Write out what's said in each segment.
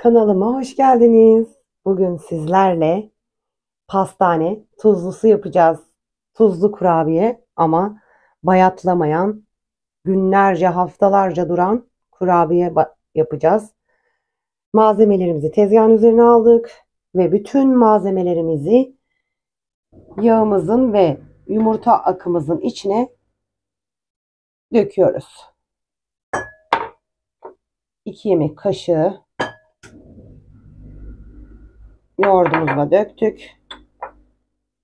Kanalıma hoş geldiniz. Bugün sizlerle pastane tuzlusu yapacağız. Tuzlu kurabiye ama bayatlamayan, günlerce, haftalarca duran kurabiye yapacağız. Malzemelerimizi tezgahın üzerine aldık ve bütün malzemelerimizi yağımızın ve yumurta akımızın içine döküyoruz. 2 yemek kaşığı yoğurdumuzu döktük.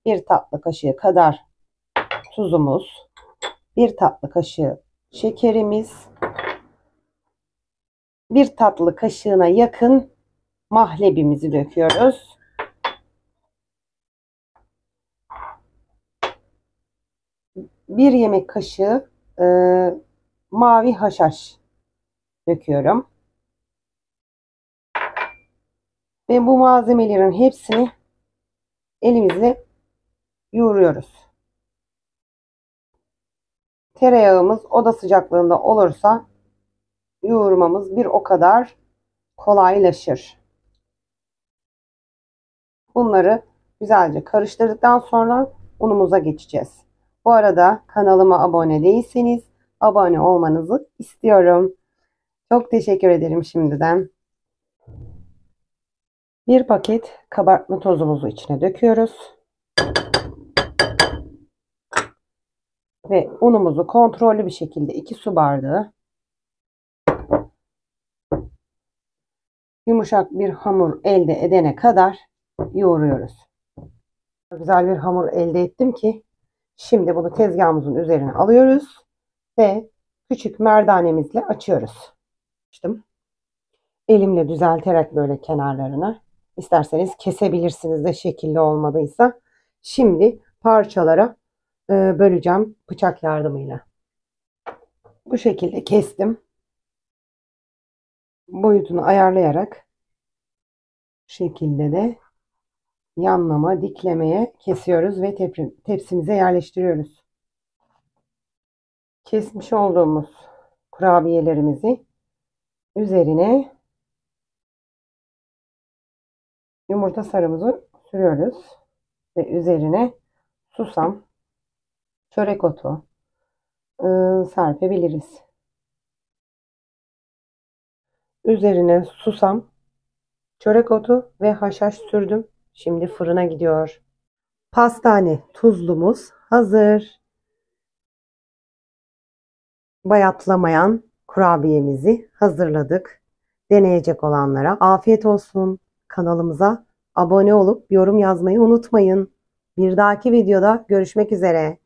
1 tatlı kaşığı kadar tuzumuz, 1 tatlı kaşığı şekerimiz, 1 tatlı kaşığına yakın mahlebimizi döküyoruz. Bir yemek kaşığı mavi haşhaş döküyorum. Ve bu malzemelerin hepsini elimizle yoğuruyoruz. Tereyağımız oda sıcaklığında olursa yoğurmamız bir o kadar kolaylaşır. Bunları güzelce karıştırdıktan sonra unumuza geçeceğiz. Bu arada kanalıma abone değilseniz abone olmanızı istiyorum. Çok teşekkür ederim şimdiden. Bir paket kabartma tozumuzu içine döküyoruz. Ve unumuzu kontrollü bir şekilde 2 su bardağı yumuşak bir hamur elde edene kadar yoğuruyoruz. Güzel bir hamur elde ettim ki şimdi bunu tezgahımızın üzerine alıyoruz ve küçük merdanemizle açıyoruz. Elimle düzelterek böyle kenarlarını, isterseniz kesebilirsiniz de şekilli olmadıysa. Şimdi parçalara böleceğim bıçak yardımıyla. Bu şekilde kestim. Boyutunu ayarlayarak bu şekilde de yanlama, diklemeye kesiyoruz ve tepsimize yerleştiriyoruz. Kesmiş olduğumuz kurabiyelerimizi üzerine yumurta sarımızı sürüyoruz ve üzerine susam, çörek otu serpebiliriz. Üzerine susam, çörek otu ve haşhaş sürdüm. Şimdi fırına gidiyor. Pastane tuzlumuz hazır. Bayatlamayan kurabiyemizi hazırladık. Deneyecek olanlara afiyet olsun. Kanalımıza abone olup yorum yazmayı unutmayın. Bir dahaki videoda görüşmek üzere.